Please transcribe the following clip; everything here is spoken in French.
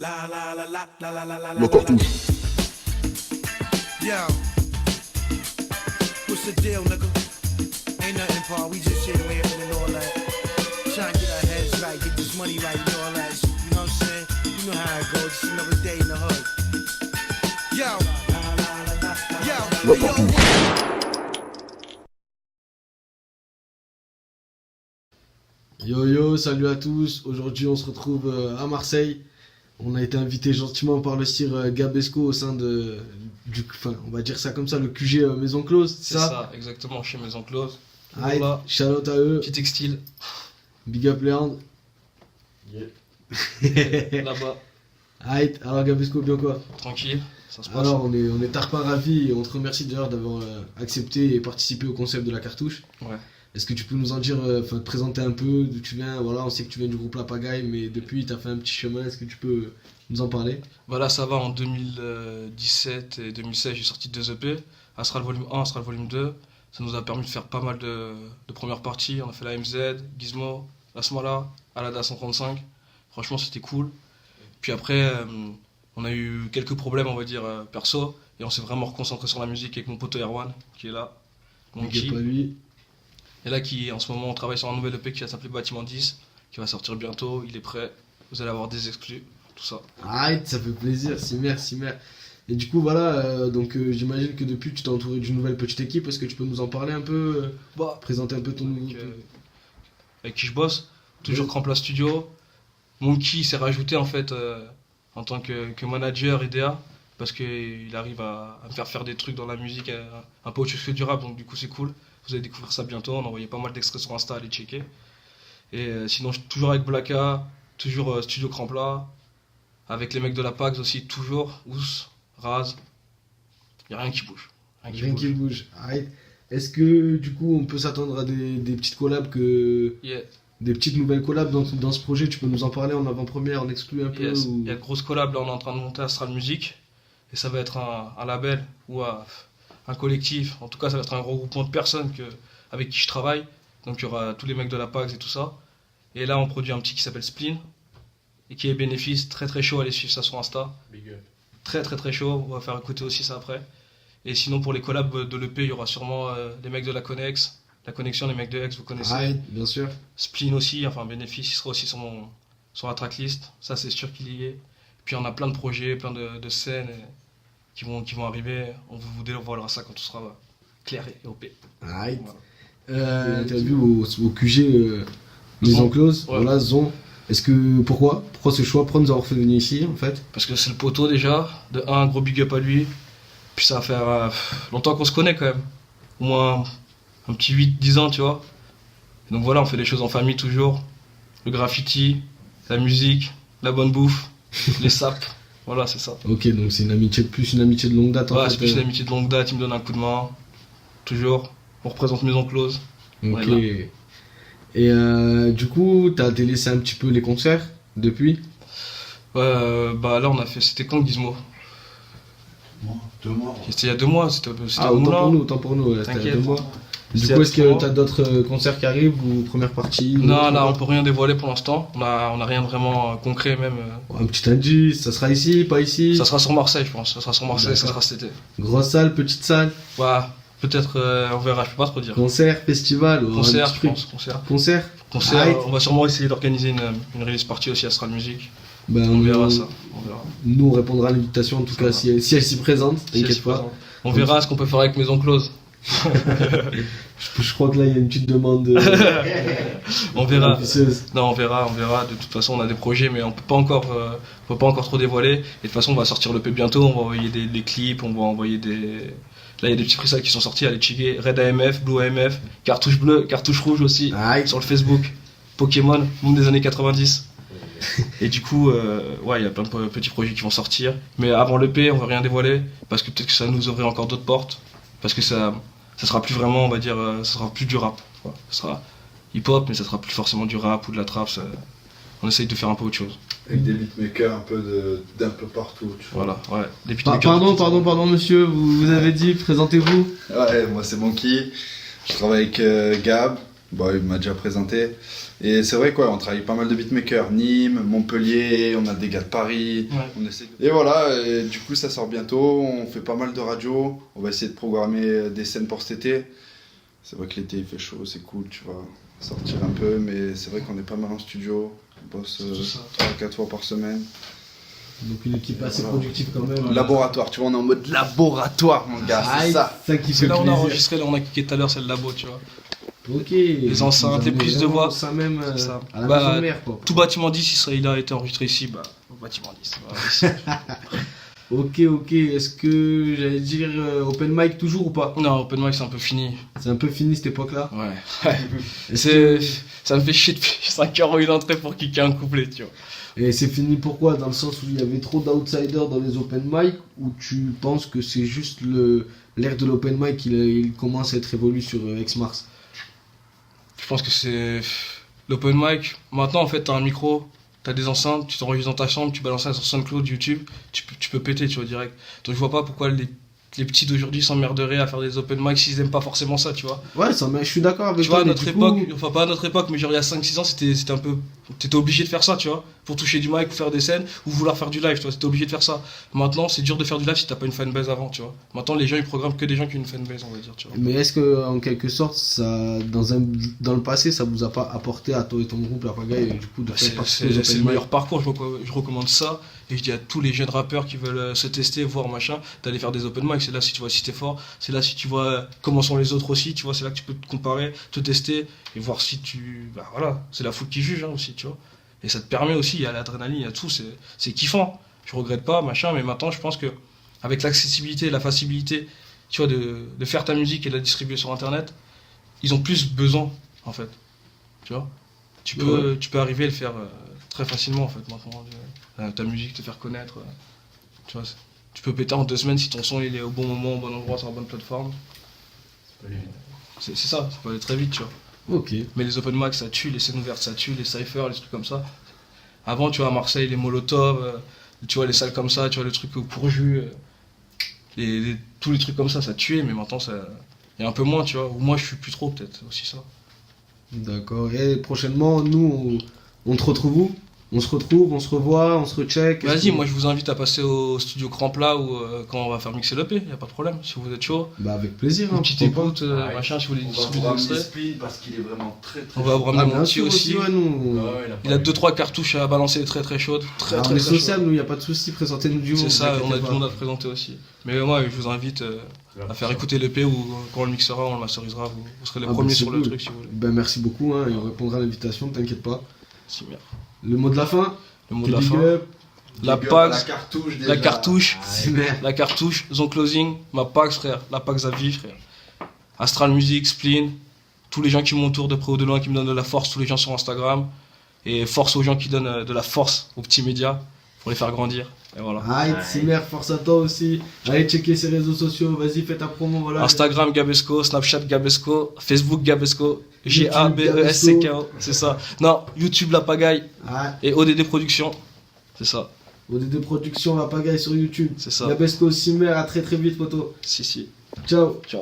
La cartouche. Yo, what's the deal, nigga? Ain't nothing, Paul. We just here laughing and all that. Trying to get our heads right, get this money right and all that. You know what I'm saying? You know how it goes. Just another day in the hood. Yo, La cartouche. Yo yo, salut à tous. Aujourd'hui, on se retrouve à Marseille. On a été invité gentiment par le sire Gabesco au sein enfin, on va dire ça comme ça, le QG Maison Close, C'est ça, exactement, chez Maison Close. Aïe, Voilà. shout out à eux. Petit textile, Big up Léandre. là-bas, Aïe, alors Gabesco, bien quoi? tranquille, ça se passe. Alors, on est tarpin ravis et on te remercie d'ailleurs d'avoir accepté et participé au concept de la cartouche. Ouais. Est-ce que tu peux nous en dire, enfin, te présenter un peu d'où tu viens? Voilà, on sait que tu viens du groupe La Pagaille, mais depuis, tu as fait un petit chemin. Est-ce que tu peux nous en parler? Voilà, ça va, en 2017 et 2016, j'ai sorti 2 EP, Astral Volume 1, Astral Volume 2. Ça nous a permis de faire pas mal de premières parties. On a fait la MZ, Gizmo, La Smala, Alada 135. Franchement, c'était cool. Puis après, on a eu quelques problèmes, on va dire, perso, et on s'est vraiment reconcentré sur la musique avec mon pote Erwan, qui est là, mon Big up petit. à lui. Et là, en ce moment, on travaille sur un nouvel EP qui va s'appeler Bâtiment 10, qui va sortir bientôt. Il est prêt. Vous allez avoir des exclus, tout ça. Aïe, ça fait plaisir, si mère. Et du coup, voilà, donc j'imagine que depuis, tu t'es entouré d'une nouvelle petite équipe. Est-ce que tu peux nous en parler un peu, Bah, présenter un peu ton nouveau... avec qui je bosse, toujours Oui. Crampla Studio. Monkey s'est rajouté en fait en tant que manager et DA, parce qu'il arrive à me faire des trucs dans la musique un peu autre chose que du rap, donc du coup c'est cool. Vous allez découvrir ça bientôt. On a envoyé pas mal d'extraits sur Insta, allez checker. Et sinon, je suis toujours avec Blacka, toujours Studio Crampla, avec les mecs de la PAX aussi, toujours, Ous, Raz. Y a rien qui bouge. Rien qui bouge. Aïe. Est-ce que, du coup, on peut s'attendre à des petites collabs Yeah. Des petites nouvelles collabs dans ce projet? Tu peux nous en parler en avant-première, en exclu un peu Yes. ou... Il y a de grosses collabs, là on est en train de monter Astral Music, et ça va être un label ou un collectif, en tout cas ça va être un gros groupement de personnes avec qui je travaille, donc il y aura tous les mecs de la PAX et tout ça, et là on produit un petit qui s'appelle Spleen, et qui est bénéfice, très très chaud, allez suivre ça sur Insta, très très très chaud, on va faire écouter aussi ça après, et sinon pour les collabs de l'EP, il y aura sûrement les mecs de la Connex, la Connexion, les mecs de X, vous connaissez. Aïe, bien sûr. Spleen aussi, enfin bénéfice, il sera aussi sur la tracklist, ça c'est sûr qu'il y est. Puis on a plein de projets, plein de scènes qui vont arriver, on vous dévoilera ça quand tout sera clair et OP. Aïe. Voilà. Interview au QG Maison Zon. Close, Ouais. voilà, Zon. Pourquoi ce choix? Pourquoi nous avoir fait venir ici en fait? Parce que c'est le poteau déjà, de un gros big up à lui, puis ça va faire longtemps qu'on se connaît quand même, au moins un petit 8-10 ans tu vois. Et donc voilà, on fait les choses en famille toujours, le graffiti, la musique, la bonne bouffe, les sapes, voilà c'est ça. Ok, donc c'est une amitié de longue date en Ouais, fait. c'est plus une amitié de longue date, il me donne un coup de main, toujours. On représente Maison Close. Ok. Ouais, Et du coup, t'as délaissé un petit peu les concerts depuis? Bah là, on a fait. C'était quand Gizmo? 2 mois. C'était il y a 2 mois. C'était Ah, au Moulin. autant pour nous, ouais, c'était T'inquiète. 2 mois. Du C'était coup, à est-ce 3 que mois. t'as d'autres concerts qui arrivent ou première partie ou Non, autre? là, on peut rien dévoiler pour l'instant. On a rien de vraiment concret, même. Un petit indice, ça sera ici, pas ici? Ça sera sur Marseille, je pense. Ça sera sur Marseille, ça D'accord. sera cet été. Grosse salle, petite salle, Ouais, peut-être, on verra, je peux pas trop dire. concert, festival, ou un Concert, petit je truc. pense. Concert. Concert? Concert, Aïe. on va sûrement essayer d'organiser une release party aussi à Astral Music. Ben, On verra ça. On verra. Nous, on répondra à l'invitation, en tout Ça cas, va. si elle s'y présente, Si elle t'inquiète se pas. présente. On verra ce qu'on peut faire avec Maison Close. Je crois que là, il y a une petite demande On verra. ambitieuse. Non, on verra. De toute façon, on a des projets, mais on peut pas encore trop dévoiler. Et de toute façon, on va sortir le P bientôt. On va envoyer des clips, on va envoyer des. Là, il y a des petits freestyles qui sont sortis. Allez checker. Red AMF, Blue AMF, cartouche bleue, cartouche rouge aussi. Aïe. Sur le Facebook. Pokémon, monde des années 90. Et du coup, ouais, il y a plein de petits projets qui vont sortir. Mais avant l'EP, on va rien dévoiler. Parce que peut-être que ça nous ouvrir encore d'autres portes. Parce que ça sera plus vraiment, on va dire, ça sera plus du rap. Quoi. Ça sera hip-hop, mais ça sera plus forcément du rap ou de la trap. On essaye de faire un peu autre chose. Avec des beatmakers un peu d'un peu partout, tu vois. Voilà, ouais. Des beatmakers Pardon, monsieur, vous avez dit, présentez-vous. Ouais, moi c'est Monkey. Je travaille avec Gab, Bah, il m'a déjà présenté. Et c'est vrai quoi, on travaille pas mal de beatmakers. Nîmes, Montpellier, on a des gars de Paris. Ouais. On essaie de... Et voilà, et du coup ça sort bientôt. On fait pas mal de radio. On va essayer de programmer des scènes pour cet été. C'est vrai que l'été il fait chaud, c'est cool, tu vois. Sortir un peu, mais c'est vrai qu'on est pas mal en studio. On bosse 3-4 fois par semaine. Donc une équipe assez Voilà. productive quand même. Laboratoire, tu vois, on est en mode laboratoire, mon gars, c'est ça. Ça qui C'est fait là où on a plaisir. enregistré, là on a cliqué tout à l'heure, c'est le labo, tu vois. Ok. Les enceintes, les prises de voix. Ça même C'est ça. à la Bah, maison mère quoi. Tout bâtiment 10, il a été enregistré ici, bah, au bâtiment 10. Voilà, ici. Ok. Est-ce que j'allais dire open mic toujours ou pas? Non, Open Mic c'est un peu fini. C'est un peu fini cette époque-là. Ouais. Est-ce que- Ça me fait chier depuis 5 heures une entrée pour kicker un couplet, tu vois. Et c'est fini pourquoi? Dans le sens où il y avait trop d'outsiders dans les open mic, ou tu penses que c'est juste l'ère de l'open mic il commence à être évolué sur X-Mars? Je pense que c'est l'open mic. Maintenant, en fait, t'as un micro, t'as des enceintes, tu t'enregistres dans ta chambre, tu balances ça sur SoundCloud, YouTube, tu peux péter, tu vois, direct. Donc je vois pas pourquoi les petits d'aujourd'hui s'emmerderaient à faire des open mic s'ils aiment pas forcément ça, tu vois. Ouais, je suis d'accord avec Tu vois, toi. à mais notre du époque, coup- enfin pas à notre époque, mais genre il y a 5-6 ans, c'était un peu. T'étais obligé de faire ça, tu vois, pour toucher du mic, ou faire des scènes, ou vouloir faire du live, tu vois, t'étais obligé de faire ça. Maintenant, c'est dur de faire du live si t'as pas une fanbase avant, tu vois. Maintenant, les gens ils programment que des gens qui ont une fanbase, on va dire, tu vois. Mais est-ce que en quelque sorte, ça, dans le passé, ça vous a pas apporté à toi et ton groupe la pagaille du coup de faire participer aux open C'est le mic? meilleur parcours, je recommande ça. Et je dis à tous les jeunes rappeurs qui veulent se tester, voir machin, d'aller faire des open mic. C'est là si tu vois si t'es fort, c'est là si tu vois comment sont les autres aussi, tu vois, c'est là que tu peux te comparer, te tester et voir si tu. Bah voilà, c'est la foule qui juge hein, aussi, tu vois. Et ça te permet aussi, il y a l'adrénaline, il y a tout, c'est kiffant. Je regrette pas, machin, mais maintenant je pense que avec l'accessibilité, la facilité, tu vois, de faire ta musique et de la distribuer sur internet, ils ont plus besoin, en fait. Tu vois. Tu peux arriver à le faire très facilement en fait maintenant. Ta musique, te faire connaître. Tu vois, tu peux péter en 2 semaines si ton son il est au bon moment, au bon endroit, sur la bonne plateforme. C'est ça, ça peut aller très vite, tu vois. Ok. Mais les open mic ça tue, les scènes ouvertes ça tue, les cyphers, les trucs comme ça. Avant, tu vois, à Marseille, les Molotov, tu vois, les salles comme ça, tu vois, le truc au pourju, tous les trucs comme ça tuait, mais maintenant, il y a un peu moins, tu vois. Ou moi, je suis plus trop, peut-être, aussi ça. D'accord. Et prochainement, nous, on te retrouve où? On se retrouve, on se revoit, on se recheck. Vas-y, moi je vous invite à passer au studio Crampla ou quand on va faire mixer l'EP, y a pas de problème, si vous êtes chaud. Bah avec plaisir. Une Hein, petite pourquoi écoute, machin, si vous voulez On va distribuer vous des ramener extraits. Speed parce qu'il est vraiment très On va vous pas. ramener Ah, mon bien petit sûr aussi. ouais, nous. Il a 2-3 cartouches à balancer très très chaudes. Très Alors, très on est très social, chaudes. nous, y a pas de souci. Présentez-nous du monde. C'est ça, vous on a inquiétez du pas. monde à te présenter aussi. Mais moi, je vous invite à faire écouter l'EP ou quand on le mixera, on le masterisera, vous serez les Ah, premiers bah, c'est sur le cool. truc si vous voulez. Ben merci beaucoup, hein, et on répondra à l'invitation, t'inquiète pas. Si, merde. Le mot de la fin. Le mot de la Big fin. up. La Big up à Pax, la cartouche déjà. la cartouche, C'est merde. la cartouche, Zone Closing, ma Pax frère, la Pax à vie frère. Astral Music, Spleen, tous les gens qui m'entourent de près ou de loin, qui me donnent de la force, tous les gens sur Instagram. Et force aux gens qui donnent de la force aux petits médias pour les faire grandir. Et voilà. Aïe, Simer, force à toi aussi. Allez checker ses réseaux sociaux, vas-y, fais ta promo, voilà. Instagram Gabesco, Snapchat Gabesco, Facebook Gabesco, Gabesco, c'est ça. Non, YouTube La Pagaille Ah, et ODD Productions, c'est ça, ODD Productions, la pagaille sur YouTube. c'est ça. Gabesco, Simer, à très très vite, poteau. Si. Ciao. Ciao.